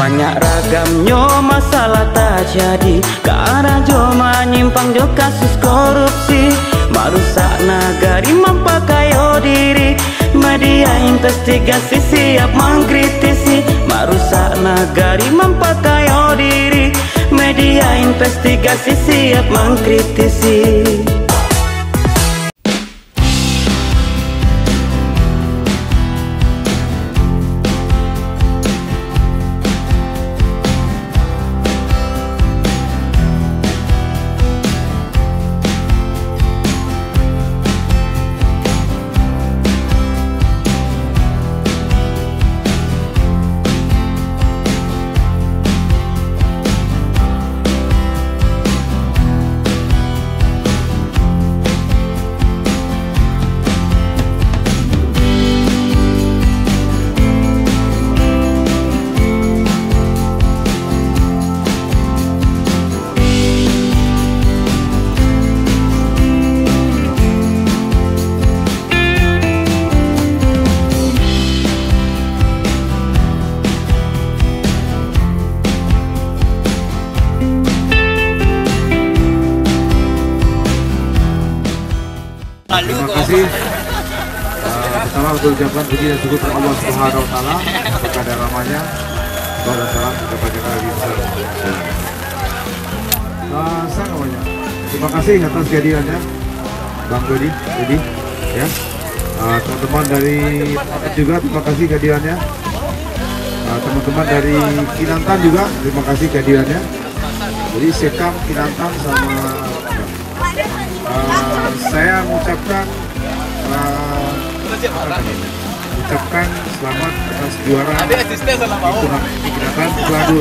Banyak ragamnya masalah tak jadi, karena jo menyimpang jo kasus korupsi. Merusak nagari mempakayo diri, media investigasi siap mengkritisi. Merusak nagari mempakayo diri, media investigasi siap mengkritisi. Terima kasih. Pertama untuk ucapkan puji dan syukur kepada Allah Subhanahu wa taala kepada ramanya. Doa dan salam kepada Nabi Muhammad. Namanya. Terima kasih atas kehadirannya Bang Dodi, ya. Teman-teman dari Paket juga terima kasih kehadirannya. Teman-teman dari Kinantan juga terima kasih kehadirannya. Jadi Sekam, Kinantan sama saya mengucapkan selamat atas juara itu Peladu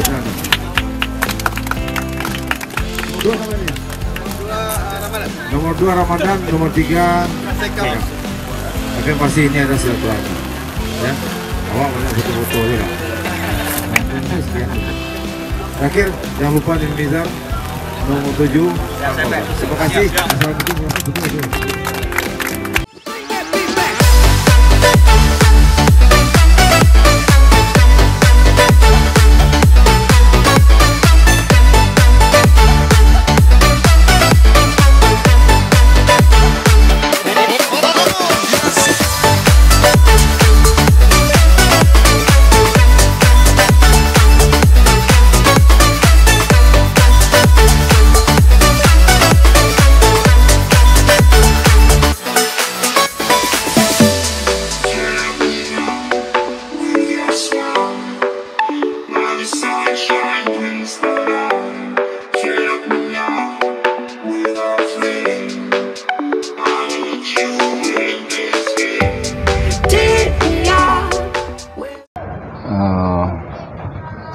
nomor 2 Ramadan, nomor 3 Oke, pasti ini ada silaturahmi ya. Awak banyak foto-foto ya. Terakhir jangan lupa di Nizar nomor 7. Terima kasih. Assalamualaikum.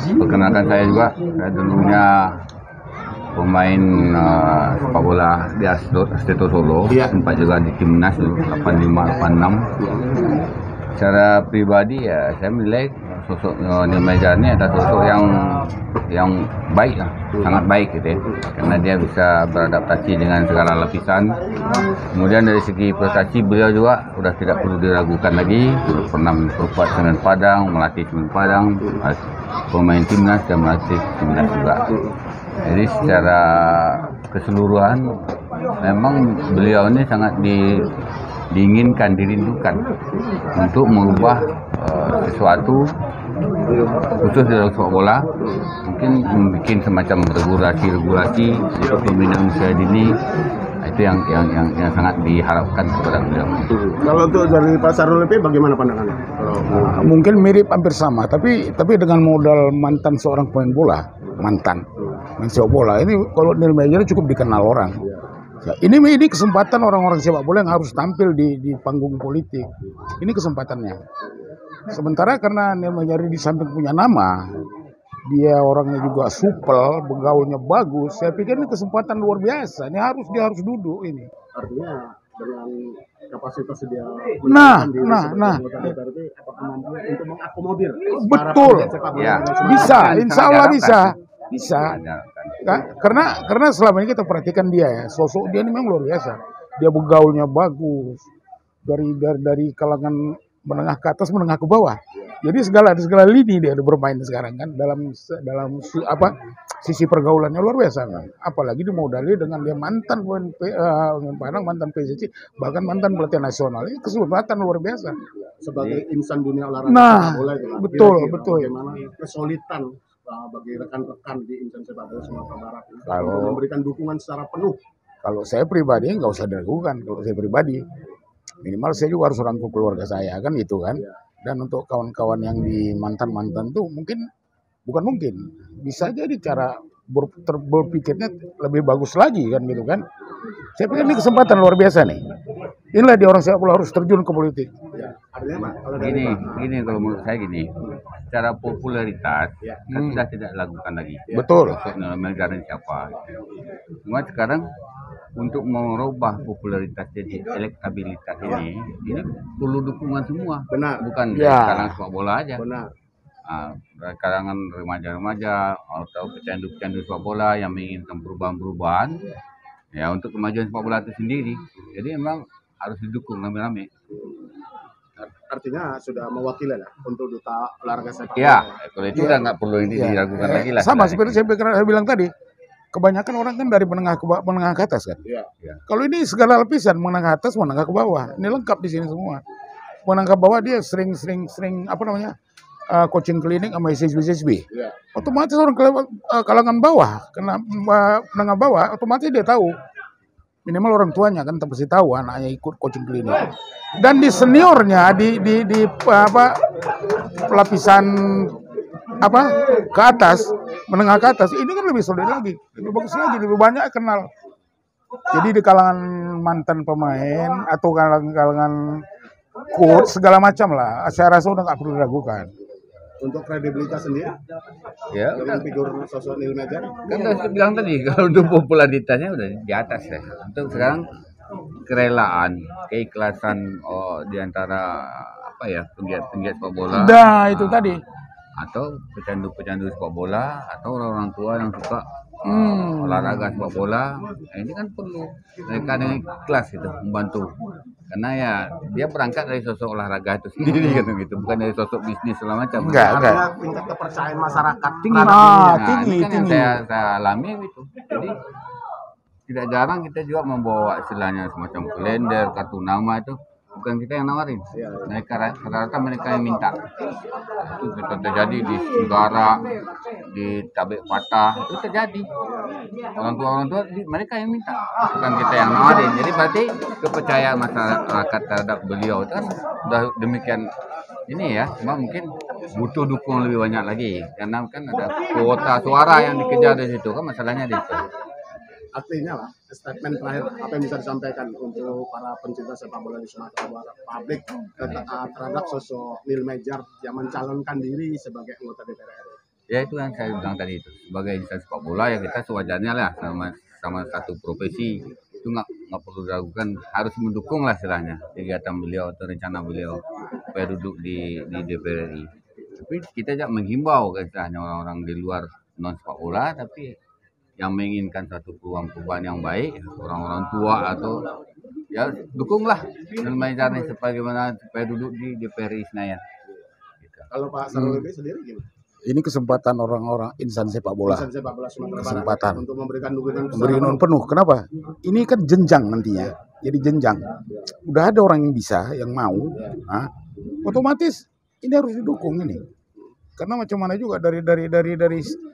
Perkenalkan saya juga, saya dulunya pemain sepak bola di Asteto Solo, sempat juga di Timnas 85-86. Secara pribadi ya saya menilai sosok Neil Maizar ini adalah sosok yang baik lah, sangat baik gitu ya, karena dia bisa beradaptasi dengan segala lapisan. Kemudian dari segi prestasi beliau juga sudah tidak perlu diragukan lagi, sudah pernah memperkuat Semen Padang, melatih Semen Padang, pemain timnas dan melatih timnas juga. Jadi secara keseluruhan memang beliau ini sangat diinginkan, dirindukan untuk merubah sesuatu khusus dalam sepak bola, mungkin membuat semacam regulasi untuk pembinaan usia dini. Itu yang sangat diharapkan kepada beliau. Kalau untuk dari Pak Sarul LP bagaimana pandangannya? Mungkin mirip hampir sama, tapi dengan modal mantan seorang pemain bola, mantan main sepak bola ini, kalau Neil Maizar cukup dikenal orang. Ya, ini kesempatan orang-orang sepak bola yang harus tampil di panggung politik. Ini kesempatannya. Sementara karena Neil Maizar di samping punya nama, dia orangnya juga supel, begaulnya bagus. Saya pikir ini kesempatan luar biasa. Ini dia harus duduk ini. Artinya dengan kapasitas dia. Nah. Apakah mampu untuk mengakomodir? Betul. Ya. Bisa, insya Allah bisa. Karena selama ini kita perhatikan dia ya, sosok dia ini memang luar biasa. Dia begaulnya bagus. Dari kalangan menengah ke atas, menengah ke bawah. Jadi segala lini dia bermain sekarang kan dalam sisi pergaulannya luar biasa kan. Apalagi dimodali dengan dia mantan Padang, mantan PSSI, bahkan mantan pelatih nasional. Ini kesempatan luar biasa. Sebagai insan dunia olahraga Nah, sepak bola itu, Pak. betul, Kira-kira betul. Bagaimana kesulitan bagi rekan-rekan di insan sepak bola Sumatera Barat ini Kalau- untuk memberikan dukungan secara penuh. Kalau saya pribadi nggak usah diragukan. Kalau saya pribadi minimal saya juga harus rangkul keluarga saya kan gitu kan. Dan untuk kawan-kawan yang di mantan tuh bukan mungkin bisa jadi cara berpikirnya lebih bagus lagi kan gitu kan. Saya pikir ini kesempatan luar biasa nih. Inilah dia orang sepak bola harus terjun ke politik. Artinya Pak, kalau dari Gini, Pak, gini kalau menurut saya gini, secara popularitas kan sudah tidak dilakukan lagi. Betul. Negara siapa? Cuma sekarang untuk merubah popularitas jadi elektabilitas ini perlu dukungan semua. Benar. Bukan Ya. dari kalangan sepak bola aja. benar. Dari kalangan remaja-remaja atau pecandu-pecandu sepak bola yang menginginkan perubahan-perubahan ya untuk kemajuan sepak bola itu sendiri. Jadi memang harus didukung rame-rame. Artinya sudah mewakili lah untuk duta olahraga sepak bola. Ya, kalau itu udah nggak perlu ini diragukan lagi lah. Sama sebenarnya. seperti saya bilang tadi. Kebanyakan orang kan dari menengah ke atas kan. Iya. Kalau ini segala lapisan menengah atas, menengah ke bawah. Ini lengkap di sini semua. Menengah ke bawah dia sering apa namanya? Coaching klinik sama SSB. Iya. Otomatis orang kalangan bawah, menengah bawah, otomatis dia tahu. Minimal orang tuanya kan pasti tahu anaknya ikut coaching klinik. Dan di seniornya di lapisan ke atas, menengah ke atas, ini kan lebih solid lagi, lebih bagus lagi, lebih banyak kenal. Jadi di kalangan mantan pemain atau kalangan coach segala macam lah, saya rasa udah nggak perlu diragukan. Untuk kredibilitas sendiri Ya, dengan figur sosok Neil Mejar, kan saya bilang tadi kalau untuk popularitasnya udah di atas ya. Untuk sekarang kerelaan, keikhlasan di antara penggiat sepak bola. Nah, itu tadi. Atau pecandu-pecandu sepak bola atau orang-orang tua yang suka olahraga sepak bola. Ini kan perlu mereka dengan ikhlas gitu membantu. Karena ya dia berangkat dari sosok olahraga itu sendiri gitu, bukan dari sosok bisnis segala macam. Enggak. artinya tingkat kepercayaan masyarakat Tinggi. terhadap Ah, Nah, tinggi, ini kan tinggi. yang saya alami gitu. Jadi tidak jarang kita juga membawa istilahnya semacam kalender, kartu nama itu bukan kita yang nawarin. Mereka rata-rata mereka yang minta. Itu terjadi di Senggara, di Tabek Patah, itu terjadi. Orang tua mereka yang minta, bukan kita yang nawarin. Jadi berarti kepercayaan masyarakat terhadap beliau itu kan sudah demikian ini ya, cuma mungkin butuh dukung lebih banyak lagi karena kan ada kuota suara yang dikejar di situ kan masalahnya di situ. artinya lah statement terakhir apa yang bisa disampaikan untuk para pencinta sepak bola di Sumatera Barat publik terhadap sosok Neil Mejar yang mencalonkan diri sebagai anggota DPR RI. Ya itu yang saya bilang tadi itu sebagai insan sepak bola ya kita sewajarnya lah sama satu profesi itu nggak perlu diragukan, harus mendukung lah istilahnya kegiatan beliau atau rencana beliau supaya duduk di DPR RI. Tapi kita juga menghimbau istilahnya orang-orang di luar non sepak bola tapi yang menginginkan satu perubahan yang baik, orang-orang tua atau ya dukunglah dan mencari supaya duduk di DPR RI Senayan. Gitu. Kalau Pak Sarul Levi sendiri gimana? Ini kesempatan orang-orang insan sepak bola. Insan sepak bola Sumatera Kesempatan. Barat untuk memberikan dukungan Berikan penuh. Kenapa? Ini kan jenjang nantinya. Jadi jenjang. Udah ada orang yang bisa, yang mau. Otomatis ini harus didukung ini. Karena macam mana juga dari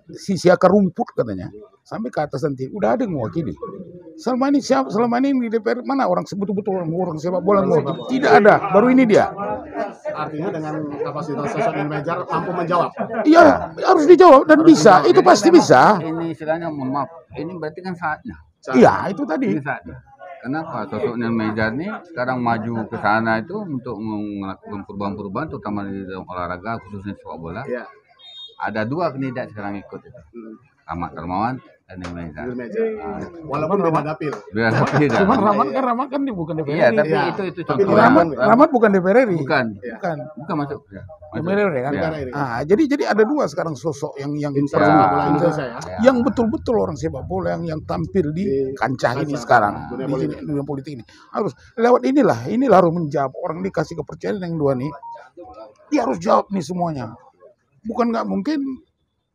sisi akar rumput katanya sampai ke atas nanti udah ada yang mewakili. Selama ini di DPR mana orang betul-betul orang sepak bola mewakili? Tidak ada. Baru ini dia. Artinya dengan kapasitas sosok Neil Mejar mampu menjawab. Iya, harus dijawab dan bisa. Itu pasti bisa. Ini istilahnya mohon maaf, ini berarti kan saatnya. Iya, itu tadi. Ini saatnya. Kenapa sosok Neil Mejar ini sekarang maju ke sana itu untuk melakukan perubahan-perubahan terutama di dalam olahraga khususnya sepak bola. Iya. Ada dua kandidat sekarang ikut itu. Ahmad Darmawan dan Nil Meizar. Walaupun beda dapil. Beda dapil. Cuman Rahmat kan dia bukan DPR Iya, RI. tapi Iya. itu Tapi contoh. Rahmat bukan DPR RI. Bukan. Bukan. Masuk. Ya. DPR RI kan. Iya. Ah, jadi ada dua sekarang sosok yang Insan Ya. sepak bola Indonesia ya. yang betul-betul orang sepak bola yang tampil di kancah ini sekarang dunia di politik. dunia politik ini harus lewat inilah harus menjawab. Orang dikasih kepercayaan yang dua nih, dia harus jawab nih semuanya. Bukan nggak mungkin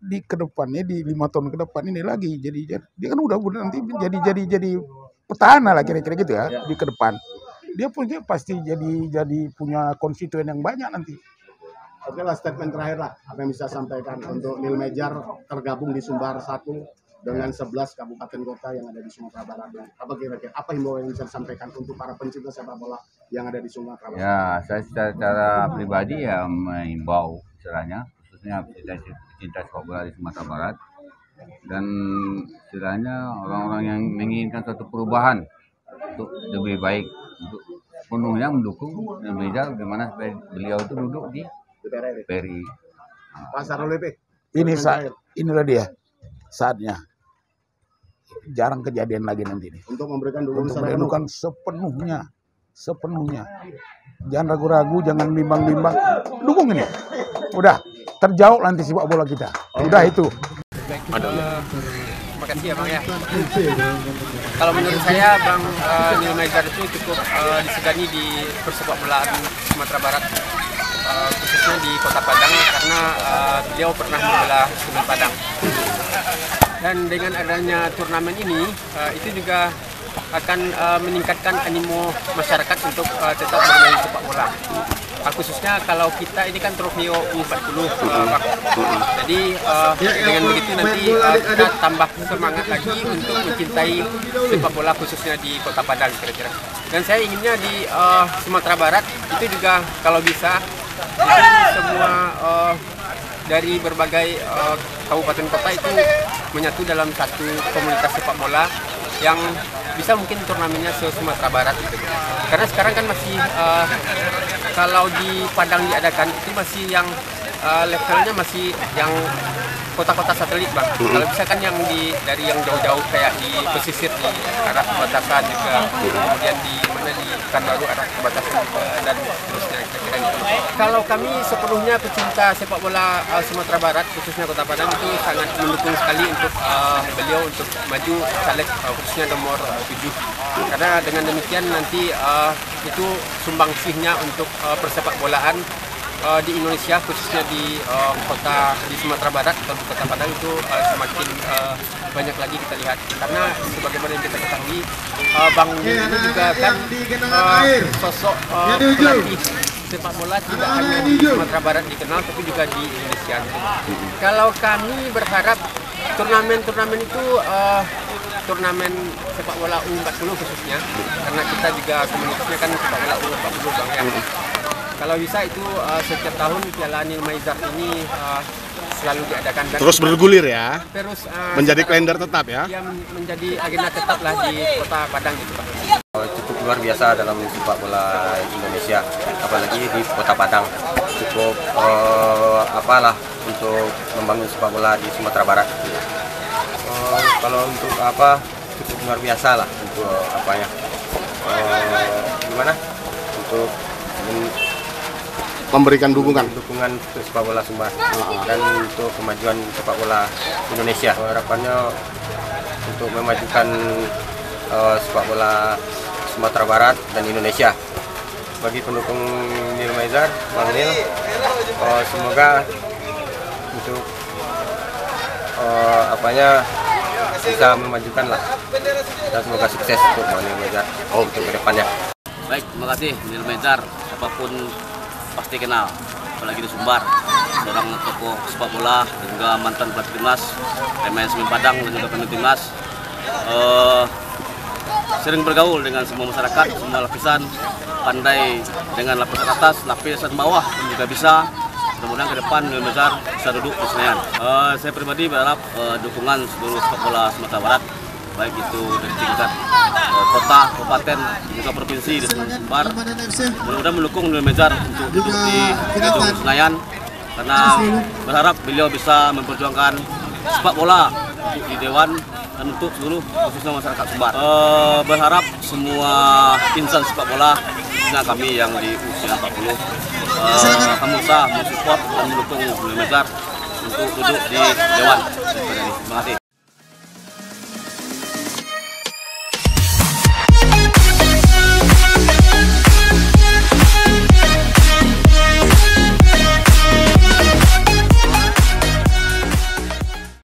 di kedepannya di 5 tahun ke depan ini lagi jadi dia kan udah nanti jadi petahana lah kira-kira gitu ya di ke depan. Dia pasti jadi punya konstituen yang banyak nanti. Oke lah, statement terakhir lah, apa yang bisa sampaikan untuk Nil Meizar tergabung di Sumbar 1 dengan 11 kabupaten kota yang ada di Sumatera Barat. Apa kira-kira, apa himbauan yang bisa disampaikan untuk para pencinta sepak bola yang ada di Sumatera Barat? Ya, saya secara pribadi ya mengimbau istilahnya, khususnya pecinta sepak bola di Sumatera Barat, dan istilahnya orang-orang yang menginginkan suatu perubahan untuk lebih baik, untuk penuhnya mendukung Nil Meizar, bagaimana supaya beliau itu duduk di DPR RI. PRI. Pak Sarul Lepe, Inilah dia saatnya. Jarang kejadian lagi nanti ini. untuk memberikan dukungan Untuk secara penuh. menentukan sepenuhnya. Jangan ragu-ragu, jangan bimbang-bimbang. Dukung ini. Udah, terjauh nanti sepak bola kita. Udah itu. Terima kasih ya Bang ya. Kalau menurut saya Bang Nil Meizar itu cukup disegani di persepak bolaan Sumatera Barat, khususnya di Kota Padang, karena beliau pernah membela Semen Padang. Dan dengan adanya turnamen ini, itu juga akan meningkatkan animo masyarakat untuk tetap bermain sepak bola. Khususnya kalau kita ini kan Trofeo U40, Bang. Jadi dengan begitu nanti kita tambah semangat lagi untuk mencintai sepak bola khususnya di Kota Padang kira-kira. Dan saya inginnya di Sumatera Barat itu juga kalau bisa itu semua dari berbagai kabupaten kota itu menyatu dalam satu komunitas sepak bola yang bisa mungkin turnamennya se-Sumatera Barat gitu. Karena sekarang kan masih kalau di Padang diadakan itu masih yang levelnya masih yang kota-kota satelit Bang. Kalau bisa kan yang dari yang jauh-jauh kayak di pesisir di arah perbatasan juga, kemudian di mana di Pekanbaru arah perbatasan dan seterusnya kira-kira gitu. Kalau kami sepenuhnya pecinta sepak bola Sumatera Barat khususnya Kota Padang itu sangat mendukung sekali untuk beliau untuk maju caleg khususnya nomor 7. Karena dengan demikian nanti itu sumbangsihnya untuk persepak bolaan di Indonesia khususnya di Sumatera Barat atau di Kota Padang itu semakin banyak lagi kita lihat, karena sebagaimana yang kita ketahui Bang Nil ini juga kan sosok pelatih sepak bola tidak hanya di Sumatera Barat dikenal tapi juga di Indonesia. Kalau kami berharap turnamen itu turnamen sepak bola U40 khususnya, karena kita juga komunitasnya kan sepak bola U40 Bang ya. Kalau bisa itu setiap tahun Piala Nil Meizar ini selalu diadakan. Dan Terus bergulir ya, terus menjadi kalender tetap ya. Dia menjadi agenda tetap lah di Kota Padang gitu Pak. Cukup luar biasa dalam sepak bola Indonesia, apalagi di Kota Padang. Cukup apalah untuk membangun sepak bola di Sumatera Barat. Kalau untuk apa cukup luar biasa lah untuk apanya. Gimana? Untuk Memberikan dukungan. untuk sepak bola Sumbar dan untuk kemajuan sepak bola Indonesia. Harapannya untuk memajukan sepak bola Sumatera Barat dan Indonesia. Bagi pendukung Nil Meizar, Bang Nil, semoga untuk apanya bisa memajukan lah, dan semoga sukses untuk Bang Nil Meizar untuk kedepannya. Baik, terima kasih Nil Meizar, apapun pasti kenal, apalagi di Sumbar, seorang tokoh sepak bola dan juga mantan pelatih timnas, pemain Semen Padang dan juga pemain timnas. Sering bergaul dengan semua masyarakat, semua lapisan, pandai dengan lapisan atas, lapisan bawah pun juga bisa. Mudah-mudahan ke depan Nil Meizar bisa duduk di Senayan. Saya pribadi berharap dukungan seluruh sepak bola Sumatera Barat, baik itu dari tingkat kota, kabupaten, juga provinsi di Sumbar. Mudah-mudahan mendukung Nil Meizar untuk duduk di Senayan, karena berharap beliau bisa memperjuangkan sepak bola untuk di Dewan dan untuk seluruh khususnya masyarakat Sumbar. Berharap semua insan sepak bola, khususnya kami yang di usia 40, kamu bisa mensupport dan mendukung Lil Mejar untuk duduk di Dewan. Terima kasih.